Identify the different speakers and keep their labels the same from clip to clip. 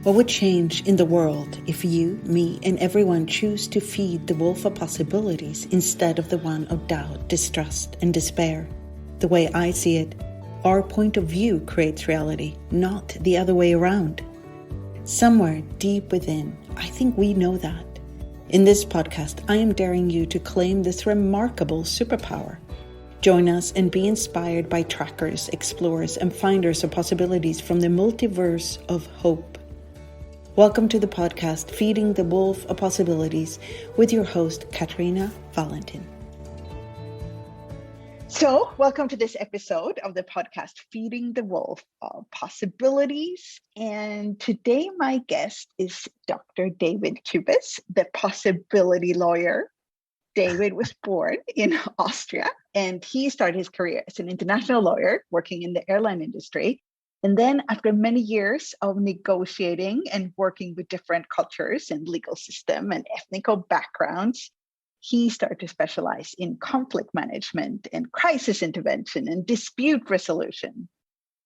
Speaker 1: What would change in the world if you, me, and everyone choose to feed the wolf of possibilities instead of the one of doubt, distrust, and despair? The way I see it, our point of view creates reality, not the other way around. Somewhere deep within, I think we know that. In this podcast, I am daring you to claim this remarkable superpower. Join us and be inspired by trackers, explorers, and finders of possibilities from the multiverse of hope. Welcome to the podcast, Feeding the Wolf of Possibilities, with your host, Katarina Valentin.
Speaker 2: So, welcome to this episode of the podcast, Feeding the Wolf of Possibilities. And today, my guest is Dr. David Kubes, the possibility lawyer. David was born in Austria, and he started his career as an international lawyer working in the airline industry. And then after many years of negotiating and working with different cultures and legal system and ethnical backgrounds, he started to specialize in conflict management and crisis intervention and dispute resolution.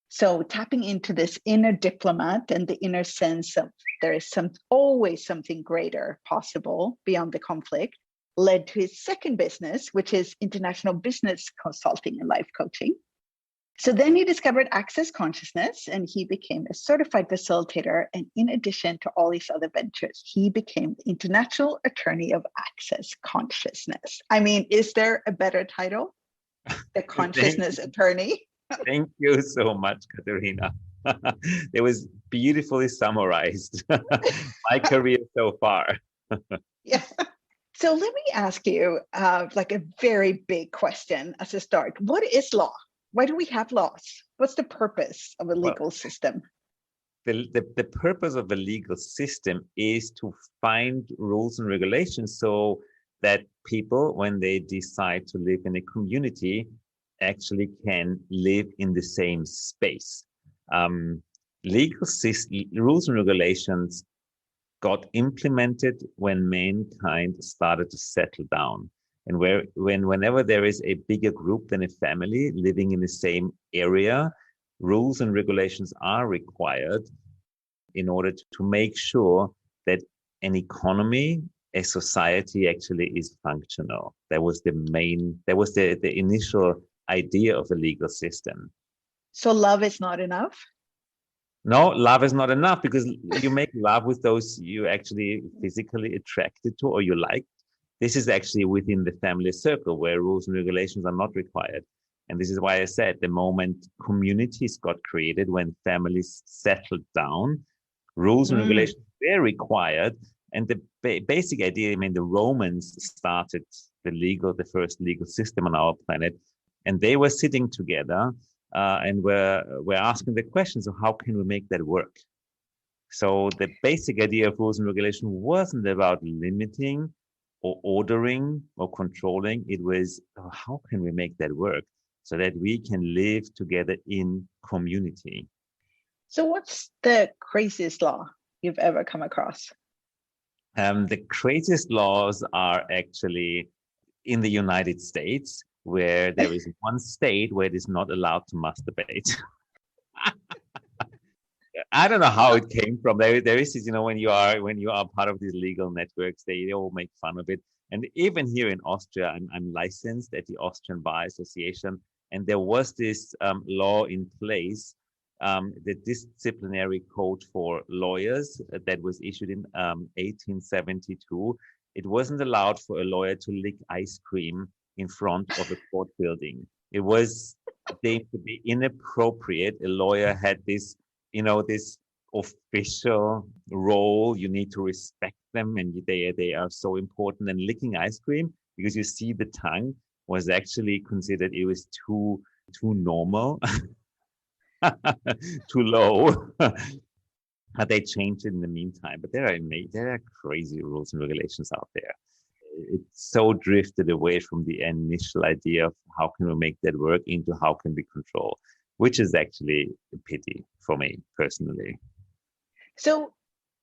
Speaker 2: So tapping into this inner diplomat and the inner sense of there is always something greater possible beyond the conflict led to his second business, which is international business consulting and life coaching. So then he discovered Access Consciousness and he became a certified facilitator. And in addition to all these other ventures, he became the International Attorney of Access Consciousness. I mean, is there a better title? The Consciousness Attorney?
Speaker 3: Thank you so much, Katarina. It was beautifully summarized. My career so far.
Speaker 2: Yeah. So let me ask you like a very big question as a start. What is law? Why do we have laws? What's the purpose of a legal system?
Speaker 3: The purpose of a legal system is to find rules and regulations so that people, when they decide to live in a community, actually can live in the same space. Rules and regulations got implemented when mankind started to settle down. And whenever there is a bigger group than a family living in the same area, rules and regulations are required in order to make sure that an economy, a society actually is functional. That was the initial idea of a legal system.
Speaker 2: So love is not enough?
Speaker 3: No, love is not enough because you make love with those you actually physically attracted to or you like. This is actually within the family circle where rules and regulations are not required. And this is why I said the moment communities got created, when families settled down, rules and regulations were required. And the basic idea, I mean, the Romans started the first legal system on our planet, and they were sitting together and were asking the questions of how can we make that work? So the basic idea of rules and regulation wasn't about limiting or ordering or controlling. It was, how can we make that work so that we can live together in community?
Speaker 2: So what's the craziest law you've ever come across?
Speaker 3: The craziest laws are actually in the United States, where there is one state where it is not allowed to masturbate. I don't know how it came from. There is this, when you are part of these legal networks, they all make fun of it. And even here in Austria, I'm licensed at the Austrian Bar Association, and there was this law in place, the disciplinary code for lawyers that was issued in 1872. It wasn't allowed for a lawyer to lick ice cream in front of a court building. It was deemed to be inappropriate. A lawyer had this this official role. You need to respect them, and they are so important. And licking ice cream, because you see the tongue, was actually considered, it was too normal, too low. But they changed it in the meantime. But there are crazy rules and regulations out there. It's so drifted away from the initial idea of how can we make that work into how can we control, which is actually a pity for me personally.
Speaker 2: So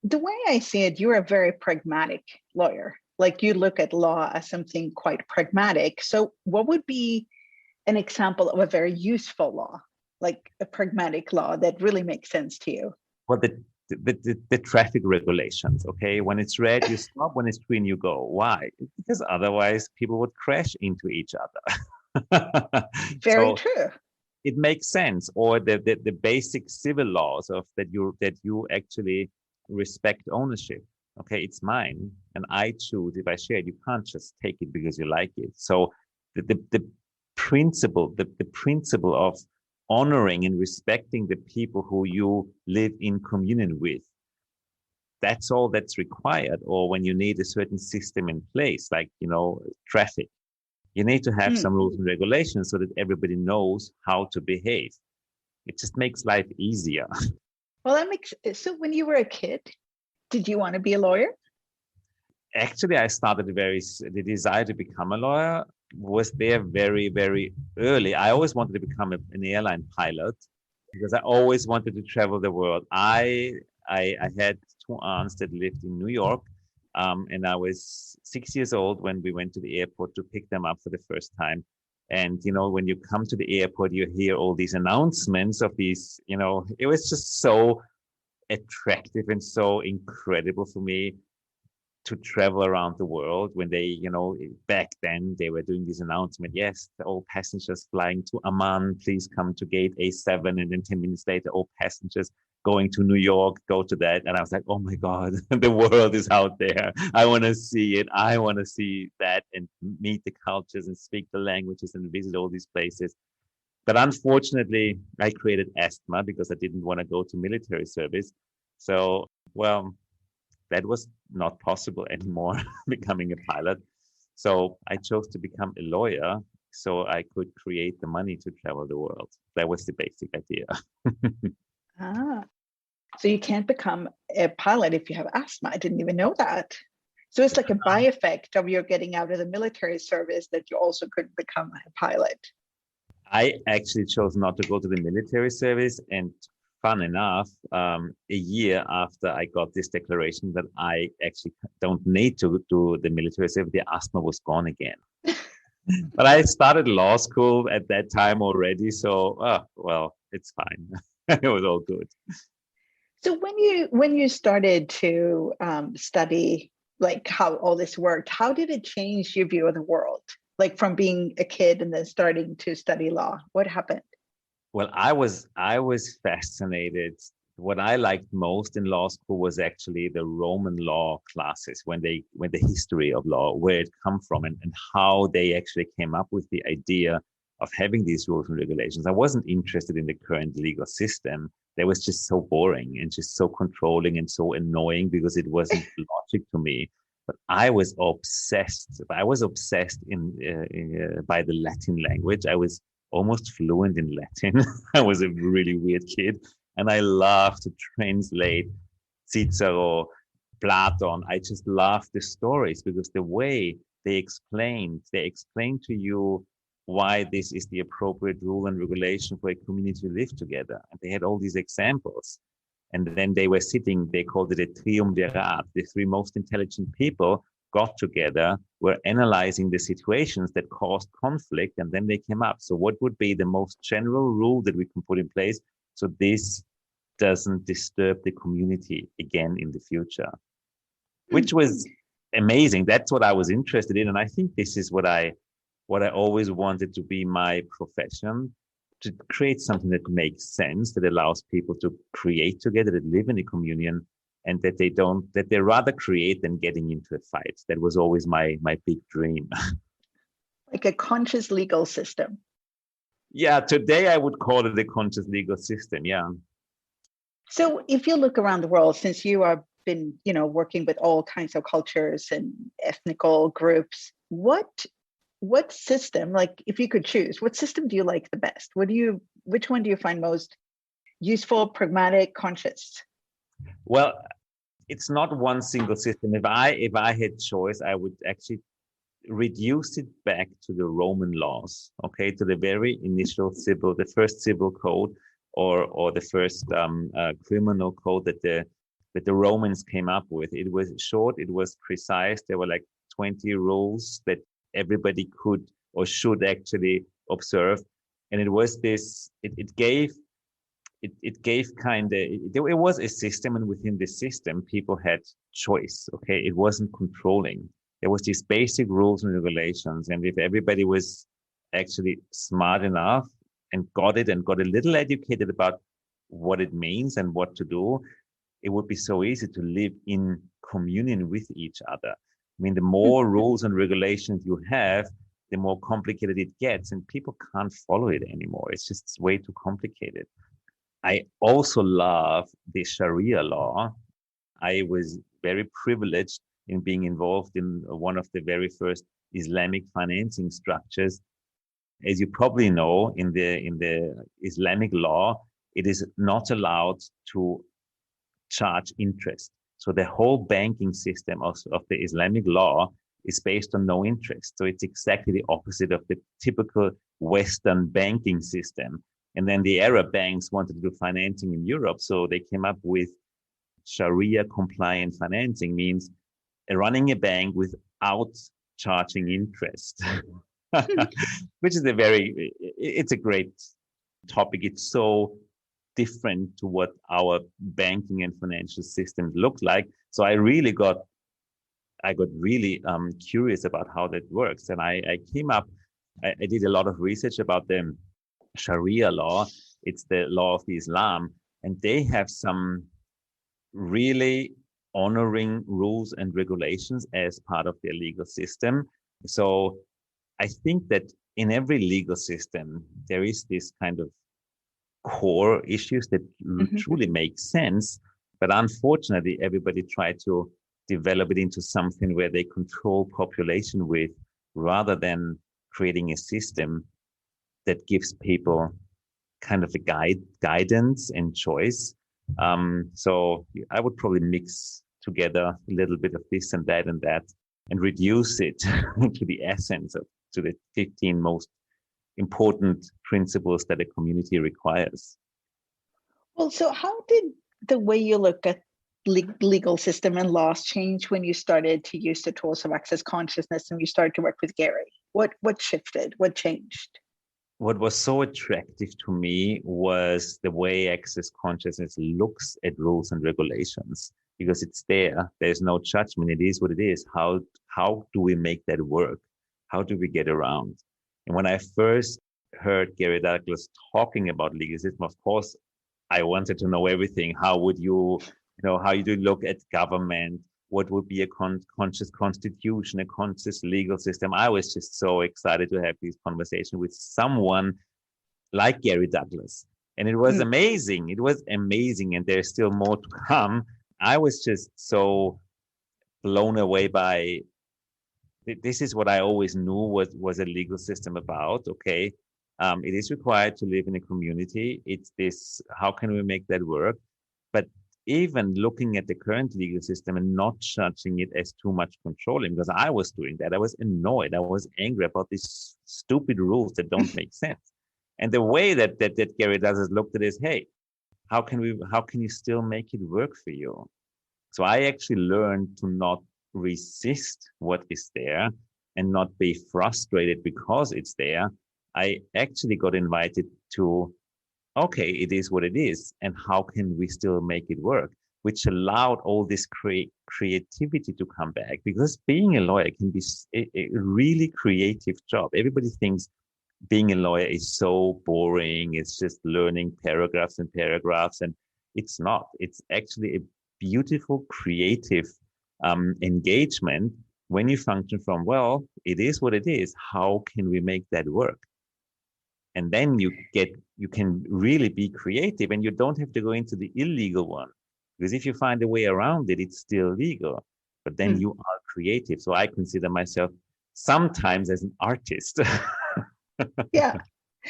Speaker 2: the way I see it, you're a very pragmatic lawyer. Like you look at law as something quite pragmatic. So what would be an example of a very useful law, like a pragmatic law that really makes sense to you?
Speaker 3: Well, the the traffic regulations. Okay, when it's red, you stop. When it's green, you go. Why? Because otherwise, people would crash into each other.
Speaker 2: Very
Speaker 3: So
Speaker 2: true.
Speaker 3: it makes sense. Or the basic civil laws of that you actually respect ownership. Okay, it's mine, and I choose if I share it. You can't just take it because you like it. So the principle of honoring and respecting the people who you live in communion with, that's all that's required. Or when you need a certain system in place, like, traffic, you need to have some rules and regulations so that everybody knows how to behave. It just makes life easier.
Speaker 2: Well, that makes so. When you were a kid, did you want to be a lawyer?
Speaker 3: Actually, the desire to become a lawyer was there very, very early. I always wanted to become an airline pilot because I always wanted to travel the world. I had two aunts that lived in New York, and I was 6 years old when we went to the airport to pick them up for the first time. And, when you come to the airport, you hear all these announcements of these, it was just so attractive and so incredible for me to travel around the world when they, back then they were doing this announcement. Yes, all passengers flying to Amman, please come to gate A7. And then 10 minutes later, all passengers going to New York, go to that. And I was like, oh my God, the world is out there. I want to see it. I want to see that and meet the cultures and speak the languages and visit all these places. But unfortunately, I created asthma because I didn't want to go to military service. So, well, that was not possible anymore, becoming a pilot. So I chose to become a lawyer so I could create the money to travel the world. That was the basic idea.
Speaker 2: So you can't become a pilot if you have asthma. I didn't even know that. So it's like a by effect of your getting out of the military service that you also could become a pilot.
Speaker 3: I actually chose not to go to the military service. And fun enough, a year after I got this declaration that I actually don't need to do the military service, the asthma was gone again. But I started law school at that time already. So, well, it's fine. It was all good.
Speaker 2: So when you started to study like how all this worked, how did it change your view of the world? Like from being a kid and then starting to study law, what happened?
Speaker 3: Well, I was fascinated. What I liked most in law school was actually the Roman law classes, when the history of law, where it come from, and how they actually came up with the idea of having these rules and regulations. I wasn't interested in the current legal system. That was just so boring and just so controlling and so annoying because it wasn't logic to me. But I was obsessed. I was obsessed by the Latin language. I was almost fluent in Latin. I was a really weird kid. And I loved to translate Cicero, Platon. I just loved the stories because the way they explained to you why this is the appropriate rule and regulation for a community to live together. And they had all these examples. And then they called it a triumvirat. The three most intelligent people got together, were analyzing the situations that caused conflict, and then they came up. So what would be the most general rule that we can put in place so this doesn't disturb the community again in the future? Which was amazing. That's what I was interested in. And I think this is what I always wanted to be my profession, to create something that makes sense, that allows people to create together, that live in a communion, and that they rather create than getting into a fight. That was always my big dream.
Speaker 2: Like a conscious legal system.
Speaker 3: Yeah, today I would call it a conscious legal system. Yeah.
Speaker 2: So if you look around the world, since you have been, working with all kinds of cultures and ethnical groups, what system, like if you could choose, what system do you like the best? Which one do you find most useful, pragmatic, conscious?
Speaker 3: Well, it's not one single system. If I had choice, I would actually reduce it back to the Roman laws, okay, to the very initial the first civil code, or the first criminal code that the Romans came up with. It was short, it was precise. There were like 20 rules that everybody could or should actually observe. And it was it gave it gave it was a system, and within the system, people had choice. Okay, it wasn't controlling. There was these basic rules and regulations, and if everybody was actually smart enough and got it and got a little educated about what it means and what to do, it would be so easy to live in communion with each other. I mean, the more rules and regulations you have, the more complicated it gets, and people can't follow it anymore. It's just way too complicated. I also love the Sharia law. I was very privileged in being involved in one of the very first Islamic financing structures. As you probably know, in the Islamic law, it is not allowed to charge interest. So the whole banking system of the Islamic law is based on no interest. So it's exactly the opposite of the typical Western banking system. And then the Arab banks wanted to do financing in Europe. So they came up with Sharia compliant financing, means running a bank without charging interest, which is it's a great topic. It's so different to what our banking and financial systems look like. So I got really curious about how that works. And I did a lot of research about the Sharia law. It's the law of the Islam, and they have some really honoring rules and regulations as part of their legal system. So I think that in every legal system, there is this kind of core issues that truly make sense. But unfortunately, everybody tried to develop it into something where they control population with, rather than creating a system that gives people kind of a guidance and choice. So I would probably mix together a little bit of this and that and reduce it to the essence to the 15 most important principles that a community requires.
Speaker 2: Well, so how did the way you look at legal system and laws change when you started to use the tools of access consciousness and you started to work with Gary? What shifted? What changed?
Speaker 3: What was so attractive to me was the way access consciousness looks at rules and regulations, because it's there. There's no judgment. It is what it is. How do we make that work? How do we get around? And when I first heard Gary Douglas talking about legal system, of course, I wanted to know everything. How would you look at government? What would be a conscious constitution, a conscious legal system? I was just so excited to have this conversation with someone like Gary Douglas. And it was amazing. It was amazing. And there's still more to come. I was just so blown away by this. Is what I always knew was a legal system about. Okay. It is required to live in a community. It's this, how can we make that work? But even looking at the current legal system and not judging it as too much controlling, because I was doing that. I was annoyed. I was angry about these stupid rules that don't make sense. And the way that Gary does is looked at is, hey, how can you still make it work for you? So I actually learned to not resist what is there and not be frustrated because it's there. I actually got invited to, okay, it is what it is, and how can we still make it work? Which allowed all this creativity to come back, because being a lawyer can be a really creative job. Everybody thinks being a lawyer is so boring. It's just learning paragraphs and paragraphs, and it's not. It's actually a beautiful, creative engagement when you function from, well, it is what it is. How can we make that work? And then you can really be creative, and you don't have to go into the illegal one, because if you find a way around it, it's still legal, but then you are creative. So I consider myself sometimes as an artist.
Speaker 2: Yeah.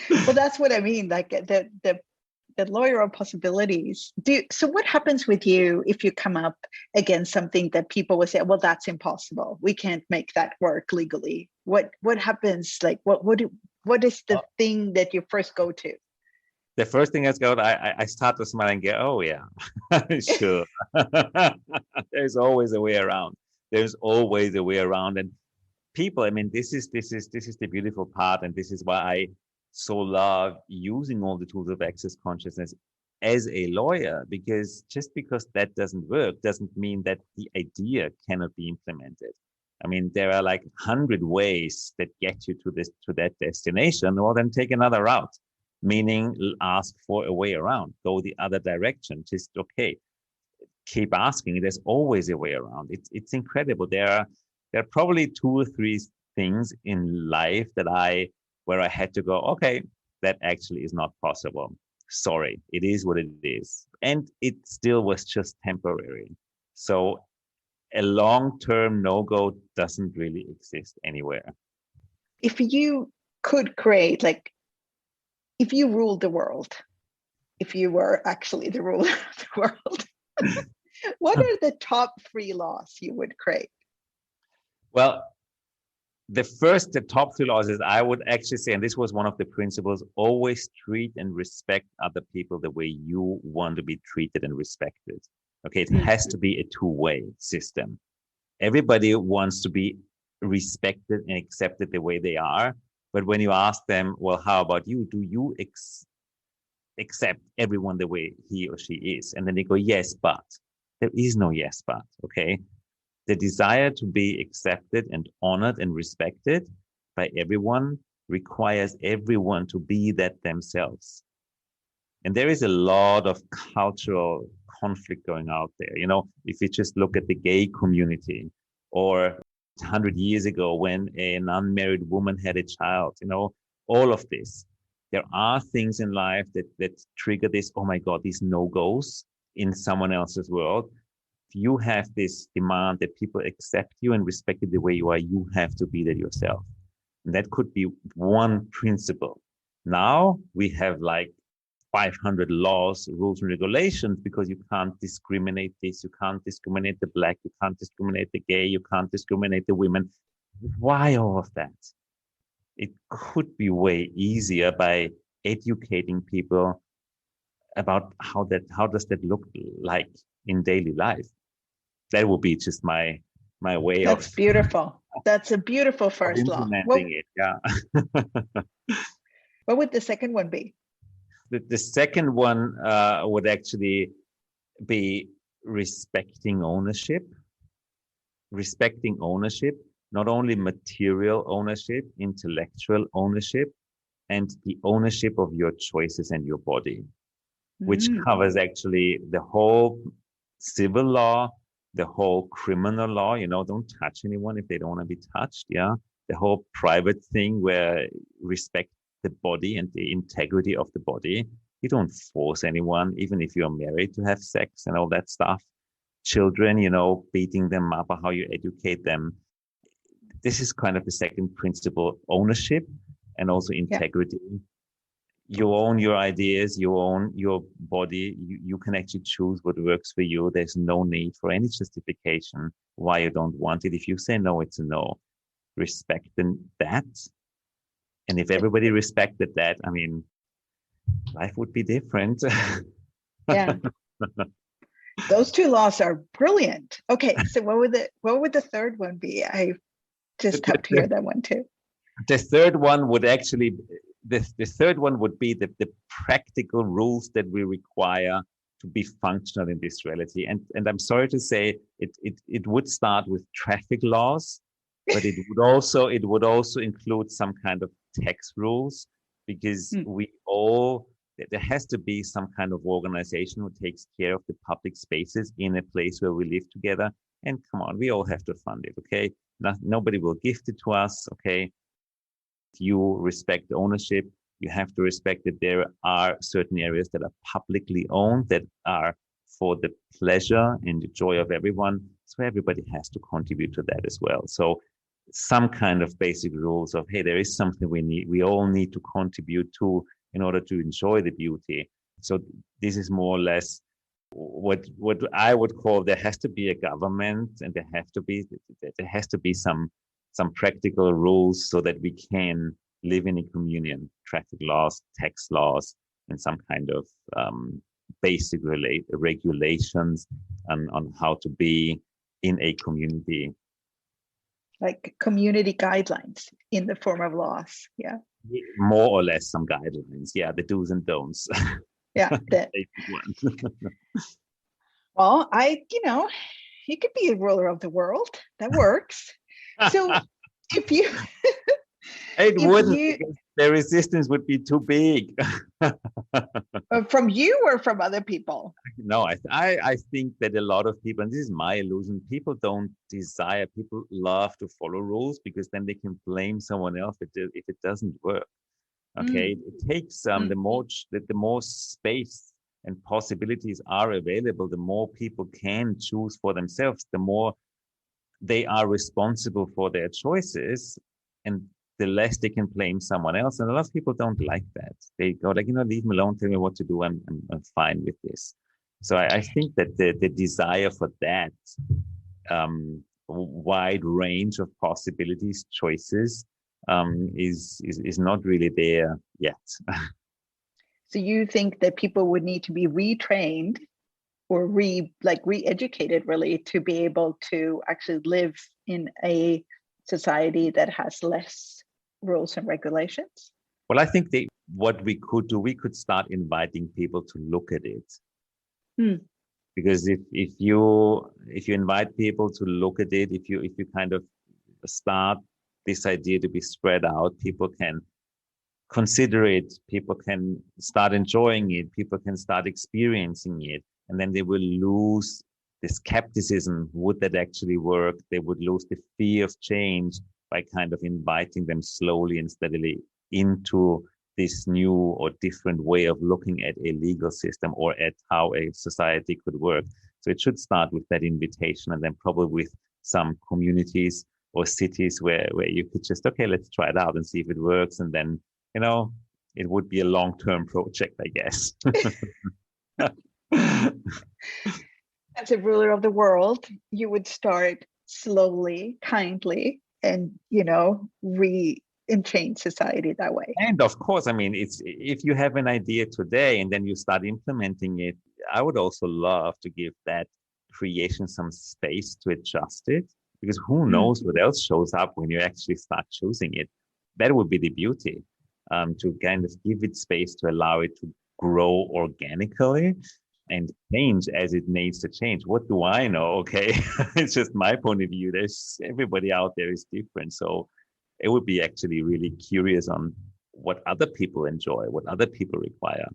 Speaker 2: Well, that's what I mean. Like the lawyer of possibilities. So what happens with you if you come up against something that people will say, well, that's impossible. We can't make that work legally. What happens? Like what is the thing that you first go to?
Speaker 3: The first thing I start to smile and go, oh yeah, sure. There's always a way around. There's always a way around. And people, I mean, this is the beautiful part, and this is why I so love using all the tools of access consciousness as a lawyer, because just because that doesn't work doesn't mean that the idea cannot be implemented. I mean, there are like 100 ways that get you to that destination, or then take another route, meaning ask for a way around, go the other direction. Just okay, keep asking. There's always a way around. It's incredible. There are probably 2 or 3 things in life where I had to go, okay, that actually is not possible. Sorry, it is what it is. And it still was just temporary. So a long-term no-go doesn't really exist anywhere.
Speaker 2: If you could create, like, if you ruled the world, if you were actually the ruler of the world, what are the top 3 laws you would create?
Speaker 3: Well, the top 3 laws is, I would actually say, and this was one of the principles, always treat and respect other people the way you want to be treated and respected. Okay, it has to be a two-way system. Everybody wants to be respected and accepted the way they are. But when you ask them, well, how about you? Do you accept everyone the way he or she is? And then they go, yes, but. There is no yes, but, okay? The desire to be accepted and honored and respected by everyone requires everyone to be that themselves. And there is a lot of cultural conflict going out there. You know, if you just look at the gay community, or 100 years ago when an unmarried woman had a child, you know, all of this. There are things in life that trigger this, oh my God, these no-goes in someone else's world. If you have this demand that people accept you and respect you the way you are, you have to be that yourself. And that could be one principle. Now we have like 500 laws, rules, and regulations, because you can't discriminate this, you can't discriminate the Black, you can't discriminate the gay, you can't discriminate the women. Why all of that? It could be way easier by educating people about how does that look like in daily life. That would be just my way
Speaker 2: That's
Speaker 3: of
Speaker 2: beautiful. That's a beautiful first law.
Speaker 3: Implementing it, yeah.
Speaker 2: What would the second one be?
Speaker 3: The second one would actually be respecting ownership. Respecting ownership, not only material ownership, intellectual ownership, and the ownership of your choices and your body, which covers actually the whole civil law, the whole criminal law. You know, don't touch anyone if they don't want to be touched. Yeah. The whole private thing where respect the body and the integrity of the body. You don't force anyone, even if you're married, to have sex and all that stuff. Children, you know, beating them up, or how you educate them. This is kind of the second principle, ownership and also integrity. Yeah. You own your ideas, you own your body, you can actually choose what works for you. There's no need for any justification why you don't want it. If you say no, it's a no. Respect that. And if everybody respected that, I mean, life would be different.
Speaker 2: Yeah. Those 2 laws are brilliant. Okay, so what would the third one be? I just have to hear that one too.
Speaker 3: The third one would actually, the third one would be the practical rules that we require to be functional in this reality. And I'm sorry to say, it would start with traffic laws, but it would also include some kind of tax rules, because there has to be some kind of organization who takes care of the public spaces in a place where we live together. And come on, we all have to fund it, okay? Nobody will gift it to us, okay? If you respect ownership, you have to respect that there are certain areas that are publicly owned, that are for the pleasure and the joy of everyone. So everybody has to contribute to that as well. So some kind of basic rules of, hey, there is something we all need to contribute to in order to enjoy the beauty. So this is more or less what I would call, there has to be a government, and there has to be some practical rules so that we can live in a communion. Traffic laws, tax laws, and some kind of basic regulations on how to be in a community.
Speaker 2: Like community guidelines in the form of laws. Yeah.
Speaker 3: More or less some guidelines. Yeah, the do's and don'ts.
Speaker 2: Yeah.
Speaker 3: Basic one.
Speaker 2: Well, you could be a ruler of the world. That works. So if you
Speaker 3: It
Speaker 2: if
Speaker 3: wouldn't,
Speaker 2: you
Speaker 3: because the resistance would be too big.
Speaker 2: from you or from other people?
Speaker 3: No, I think that a lot of people, and this is my illusion, people love to follow rules because then they can blame someone else if it doesn't work. Okay, it takes the more space and possibilities are available, the more people can choose for themselves, the more they are responsible for their choices, and the less they can blame someone else. And a lot of people don't like that. They go like, leave me alone, tell me what to do. I'm fine with this. So I think that the desire for that wide range of possibilities, choices, is not really there yet.
Speaker 2: So you think that people would need to be retrained or re-educated really to be able to actually live in a society that has less rules and regulations?
Speaker 3: Well, I think what we could do, we could start inviting people to look at it. Because if you invite people to look at it, if you kind of start this idea to be spread out, people can consider it, people can start enjoying it, people can start experiencing it, and then they will lose the skepticism. Would that actually work? They would lose the fear of change by kind of inviting them slowly and steadily into this new or different way of looking at a legal system or at how a society could work. So it should start with that invitation, and then probably with some communities or cities where you could just, okay, let's try it out and see if it works. And then, it would be a long-term project, I guess.
Speaker 2: As a ruler of the world, you would start slowly, kindly, and change society that way.
Speaker 3: And of course, it's if you have an idea today and then you start implementing it, I would also love to give that creation some space to adjust it, because who knows what else shows up when you actually start choosing it. That would be the beauty, to kind of give it space to allow it to grow organically and change as it needs to change. What do I know? Okay. It's just my point of view. Everybody out there is different. So it would be actually really curious on what other people enjoy, what other people require.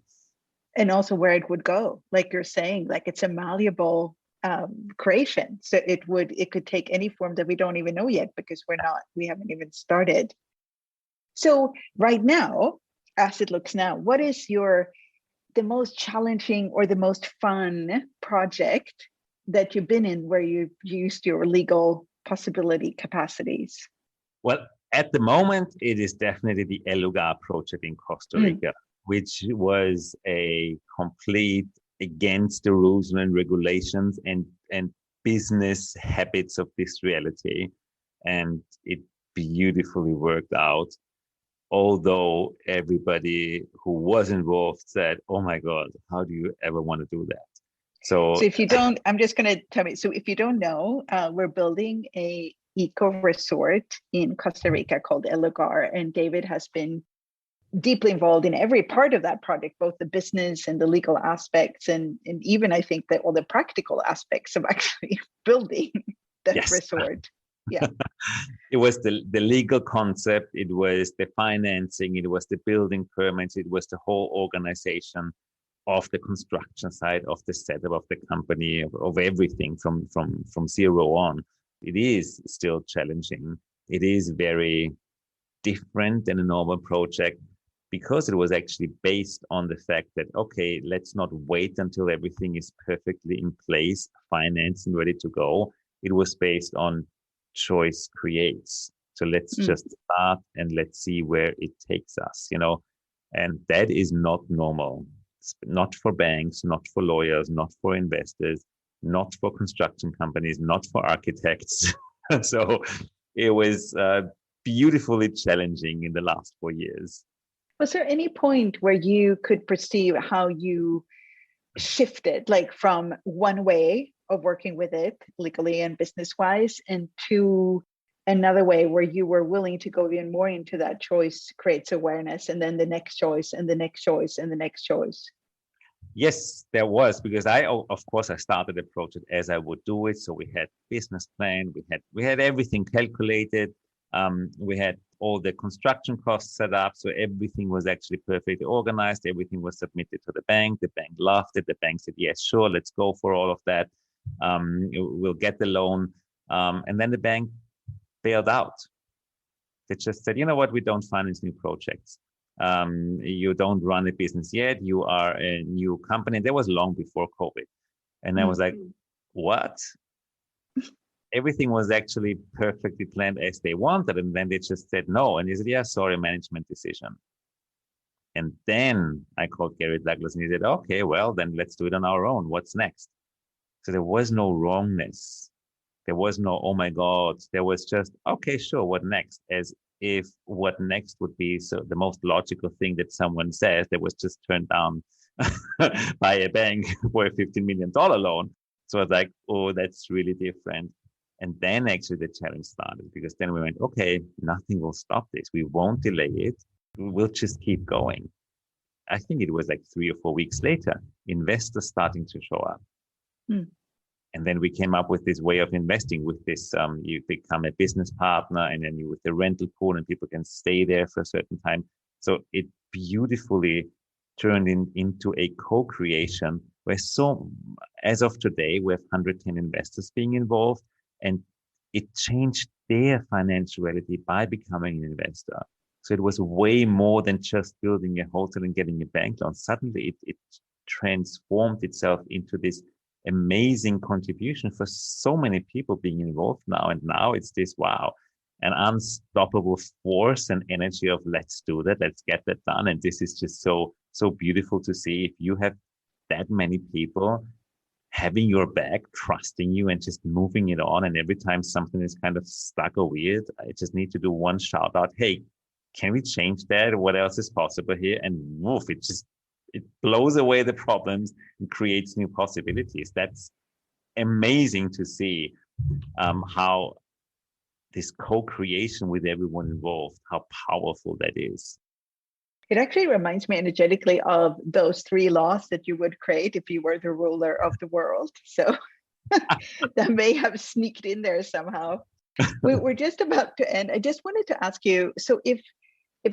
Speaker 2: And also where it would go. Like you're saying, like it's a malleable creation. So it could take any form that we don't even know yet, because we haven't even started. So right now, as it looks now, what is the most challenging or the most fun project that you've been in where you've used your legal possibility capacities?
Speaker 3: Well, at the moment, it is definitely the El Lugar project in Costa Rica, which was a complete against the rules and regulations and business habits of this reality. And it beautifully worked out. Although everybody who was involved said, oh my God, how do you ever want to do that? So
Speaker 2: if you don't, I'm just going to tell me. So if you don't know, we're building a eco resort in Costa Rica called El Lugar, and David has been deeply involved in every part of that project, both the business and the legal aspects, and even I think that all the practical aspects of actually building that resort. Yeah.
Speaker 3: It was the legal concept, it was the financing, it was the building permits, it was the whole organization of the construction side, of the setup of the company, of everything from zero on. It is still challenging. It is very different than a normal project, because it was actually based on the fact that, okay, let's not wait until everything is perfectly in place, financed and ready to go. It was based on choice creates. So let's just start and let's see where it takes us, and that is not normal. It's not for banks, not for lawyers, not for investors, not for construction companies, not for architects. So it was beautifully challenging in the last 4 years.
Speaker 2: Was there any point where you could perceive how you shifted, like from one way of working with it legally and business wise, and to another way where you were willing to go even more into that choice creates awareness, and then the next choice and the next choice and the next choice?
Speaker 3: Yes, there was, because of course, I started the project as I would do it. So we had business plan, we had everything calculated. We had all the construction costs set up, so everything was actually perfectly organized. Everything was submitted to the bank. The bank loved it. The bank said, "Yes, sure, let's go for all of that. We'll get the loan." And then the bank bailed out. They just said, "You know what? We don't finance new projects. You don't run a business yet. You are a new company." That was long before COVID. And I was like, what? Everything was actually perfectly planned as they wanted. And then they just said no. And he said, "Yeah, sorry, management decision." And then I called Gary Douglas and he said, "Okay, well, then let's do it on our own. What's next?" So there was no wrongness. There was no, "Oh my God." There was just, "Okay, sure, what next?" As if what next would be so the most logical thing that someone says that was just turned down by a bank for a $15 million loan. So I was like, oh, that's really different. And then actually the challenge started, because then we went, okay, nothing will stop this. We won't delay it. We'll just keep going. I think it was like 3 or 4 weeks later, investors starting to show up. And then we came up with this way of investing with this, you become a business partner, and then you with the rental pool, and people can stay there for a certain time. So it beautifully turned into a co-creation where, so as of today, we have 110 investors being involved, and it changed their financial reality by becoming an investor. So it was way more than just building a hotel and getting a bank loan. Suddenly it transformed itself into this amazing contribution for so many people being involved now. And now it's this, wow, an unstoppable force and energy of let's do that, let's get that done. And this is just so beautiful to see. If you have that many people having your back, trusting you, and just moving it on, and every time something is kind of stuck or weird, I just need to do one shout out, "Hey, can we change that? What else is possible here?" And woof, it blows away the problems and creates new possibilities. That's amazing to see how this co-creation with everyone involved, how powerful that is.
Speaker 2: It actually reminds me energetically of those 3 laws that you would create if you were the ruler of the world. So that may have sneaked in there somehow. We're just about to end. I just wanted to ask you, so if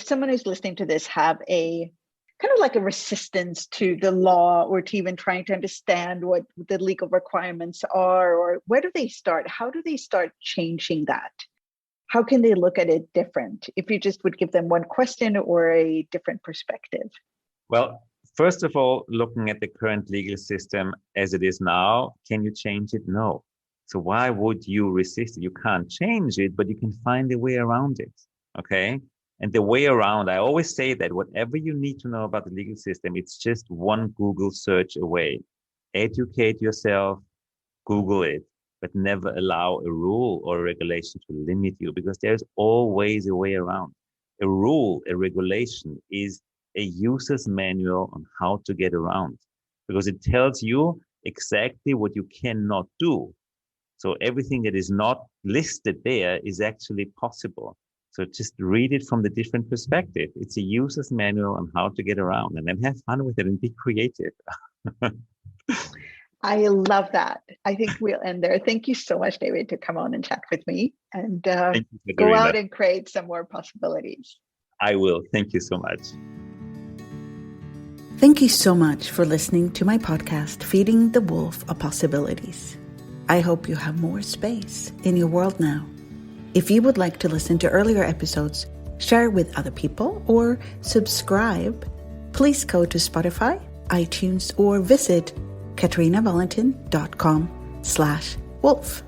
Speaker 2: someone who's listening to this have a kind of like a resistance to the law, or to even trying to understand what the legal requirements are, or where do they start? How do they start changing that? How can they look at it different? If you just would give them one question or a different perspective.
Speaker 3: Well, first of all, looking at the current legal system as it is now, can you change it? No. So why would you resist it? You can't change it, but you can find a way around it. Okay. And the way around, I always say that whatever you need to know about the legal system, it's just one Google search away. Educate yourself, Google it, but never allow a rule or a regulation to limit you, because there's always a way around. A rule, a regulation is a user's manual on how to get around, because it tells you exactly what you cannot do. So everything that is not listed there is actually possible. So just read it from the different perspective. It's a user's manual on how to get around, and then have fun with it and be creative.
Speaker 2: I love that. I think we'll end there. Thank you so much, David, to come on and chat with me, and go out and create some more possibilities.
Speaker 3: I will. Thank you so much.
Speaker 1: Thank you so much for listening to my podcast, Feeding the Wolf of Possibilities. I hope you have more space in your world now. If you would like to listen to earlier episodes, share with other people, or subscribe, please go to Spotify, iTunes, or visit KatarinaValentin.com/wolf.